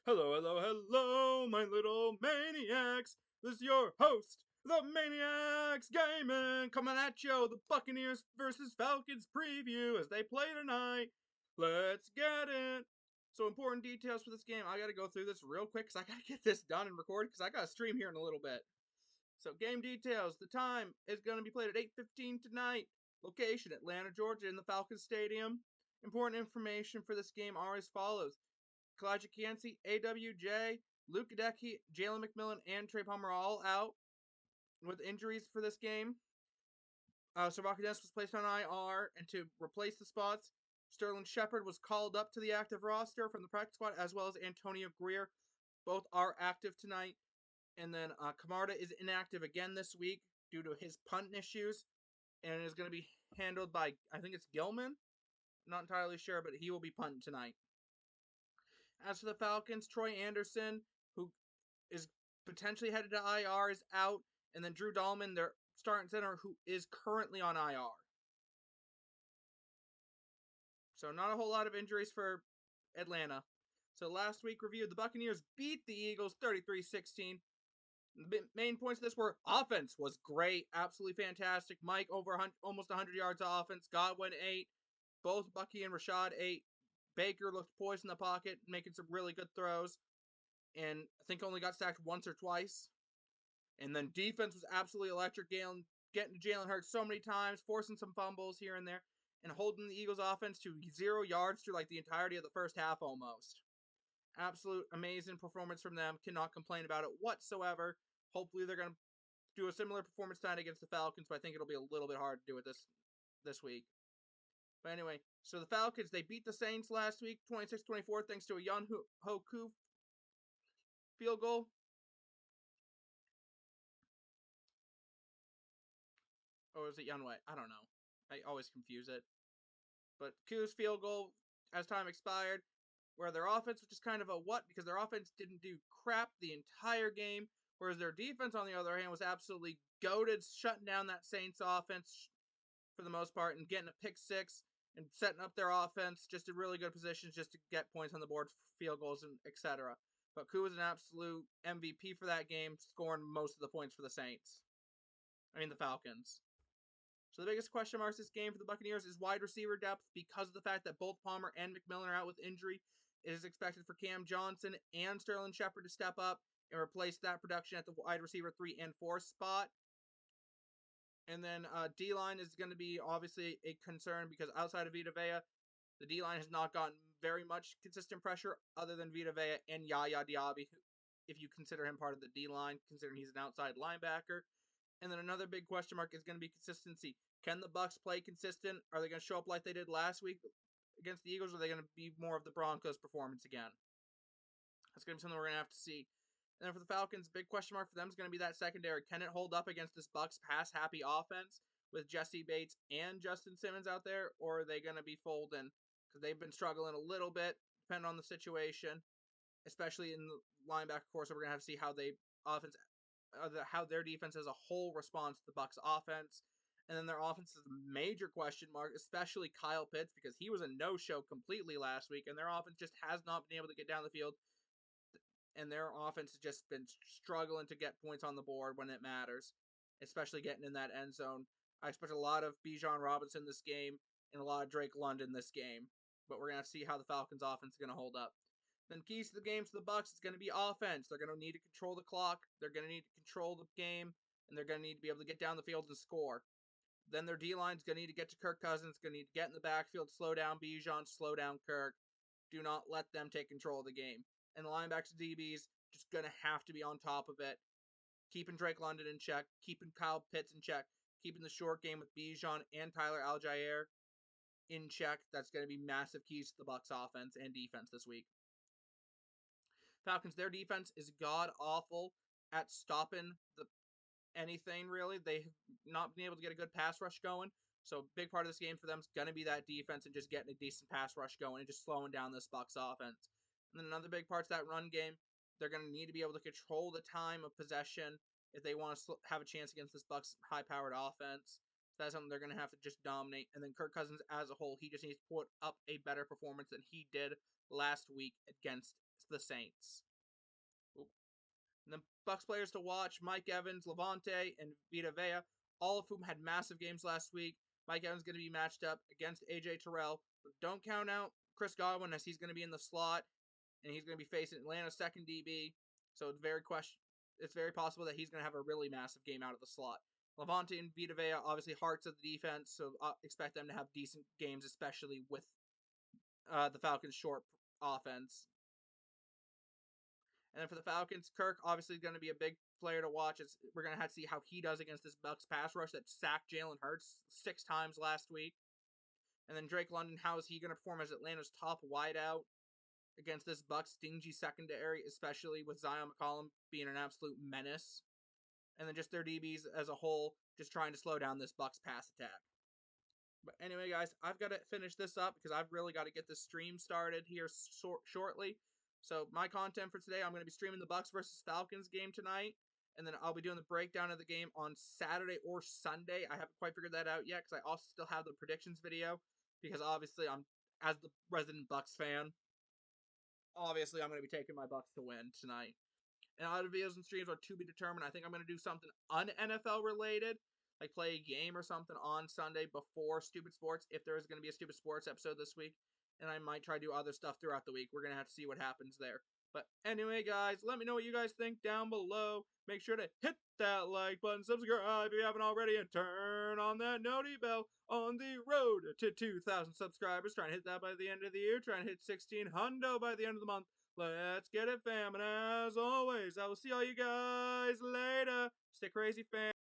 Hello, hello, hello, my little maniacs. This is your host, the Maniacs Gaming, coming at you, the Buccaneers versus Falcons preview as they play tonight. Let's get it. So, important details for this game. I gotta go through this real quick because I gotta get this done and recorded because I gotta stream here in a little bit. So, game details. The time is gonna be played at 8:15 tonight. Location, Atlanta, Georgia, in the Falcons Stadium. Important information for this game are as follows. Kalijah Cansey, AWJ, Luke Gadecki, Jalen McMillan, and Trey Palmer are all out with injuries for this game. Savaka Dennis was placed on IR, and to replace the spots, Sterling Shepard was called up to the active roster from the practice squad, as well as Antonio Greer. Both are active tonight. And then Camarda is inactive again this week due to his punt issues, and is going to be handled by, I think it's Gilman. Not entirely sure, but he will be punting tonight. As for the Falcons, Troy Anderson, who is potentially headed to IR, is out, and then Drew Dahlman, their starting center, who is currently on IR. So not a whole lot of injuries for Atlanta. So last week review, the Buccaneers beat the Eagles 33-16. The main points of this were offense was great, absolutely fantastic. Mike over almost 100 yards of offense. Godwin 8. Both Bucky and Rashad 8. Baker looked poised in the pocket, making some really good throws. And I think only got sacked once or twice. And then defense was absolutely electric. Getting to Jalen Hurts so many times, forcing some fumbles here and there, and holding the Eagles offense to 0 yards through like the entirety of the first half almost. Absolute amazing performance from them. Cannot complain about it whatsoever. Hopefully they're going to do a similar performance tonight against the Falcons, but I think it'll be a little bit hard to do it this week. But anyway, so the Falcons, they beat the Saints last week, 26-24, thanks to a Young Hoku field goal. Or is it Yunway? I don't know. I always confuse it. But Koo's field goal as time expired, where their offense was just kind of a what, because their offense didn't do crap the entire game, whereas their defense, on the other hand, was absolutely goated, shutting down that Saints offense for the most part, and getting a pick six and setting up their offense just in really good positions just to get points on the board for field goals and etc. But Koo was an absolute MVP for that game, scoring most of the points for the Saints. I mean, the Falcons. So the biggest question marks this game for the Buccaneers is wide receiver depth because of the fact that both Palmer and McMillan are out with injury. It is expected for Cam Johnson and Sterling Shepard to step up and replace that production at the wide receiver 3 and 4 spot. And then D-line is going to be obviously a concern because outside of Vita Vea, the D-line has not gotten very much consistent pressure other than Vita Vea and Yaya Diaby, if you consider him part of the D-line, considering he's an outside linebacker. And then another big question mark is going to be consistency. Can the Bucs play consistent? Are they going to show up like they did last week against the Eagles, or are they going to be more of the Broncos performance again? That's going to be something we're going to have to see. And then for the Falcons, big question mark for them is going to be that secondary. Can it hold up against this Bucs pass-happy offense with Jesse Bates and Justin Simmons out there, or are they going to be folding? Because they've been struggling a little bit, depending on the situation, especially in the linebacker core. So we're going to have to see how how their defense as a whole responds to the Bucs offense. And then their offense is a major question mark, especially Kyle Pitts, because he was a no-show completely last week, and their offense just has not been able to get down the field. And their offense has just been struggling to get points on the board when it matters, especially getting in that end zone. I expect a lot of Bijan Robinson this game and a lot of Drake London this game, but we're going to see how the Falcons offense is going to hold up. Then keys to the game for the Bucs is going to be offense. They're going to need to control the clock. They're going to need to control the game, and they're going to need to be able to get down the field and score. Then their D-line is going to need to get to Kirk Cousins, going to need to get in the backfield, slow down Bijan, slow down Kirk. Do not let them take control of the game. And the linebackers and DBs just going to have to be on top of it, keeping Drake London in check, keeping Kyle Pitts in check, keeping the short game with Bijan and Tyler Algier in check. That's going to be massive keys to the Bucs offense and defense this week. Falcons, their defense is god-awful at stopping anything, really. They have not been able to get a good pass rush going. So a big part of this game for them is going to be that defense and just getting a decent pass rush going and just slowing down this Bucs offense. And then another big part is that run game. They're going to need to be able to control the time of possession if they want to have a chance against this Bucs high-powered offense. So that's something they're going to have to just dominate. And then Kirk Cousins as a whole, he just needs to put up a better performance than he did last week against against the Saints. And then Bucks players to watch: Mike Evans, Levante, and Vita Vea, all of whom had massive games last week. Mike Evans is going to be matched up against AJ Terrell. But don't count out Chris Godwin, as he's going to be in the slot, and he's going to be facing Atlanta's second DB. So it's very possible that he's going to have a really massive game out of the slot. Levante and Vita Vea, obviously hearts of the defense, so expect them to have decent games, especially with the Falcons' short offense. And then for the Falcons, Kirk obviously going to be a big player to watch. We're going to have to see how he does against this Bucks pass rush that sacked Jalen Hurts 6 times last week. And then Drake London, how is he going to perform as Atlanta's top wideout against this Bucks stingy secondary, especially with Zion McCollum being an absolute menace. And then just their DBs as a whole, just trying to slow down this Bucks pass attack. But anyway, guys, I've got to finish this up because I've really got to get this stream started here shortly. So my content for today, I'm going to be streaming the Bucks versus Falcons game tonight, and then I'll be doing the breakdown of the game on Saturday or Sunday. I haven't quite figured that out yet because I also still have the predictions video, because obviously I'm, as the resident Bucks fan, obviously I'm going to be taking my Bucks to win tonight. And other videos and streams are to be determined. I think I'm going to do something un-NFL related, like play a game or something on Sunday before Stupid Sports, if there is going to be a Stupid Sports episode this week. And I might try to do other stuff throughout the week. We're going to have to see what happens there. But anyway, guys, let me know what you guys think down below. Make sure to hit that like button, subscribe if you haven't already, and turn on that noti bell. On the road to 2,000 subscribers. Trying to hit that by the end of the year. Trying to hit 16 hundo by the end of the month. Let's get it, fam. And as always, I will see all you guys later. Stay crazy, fam.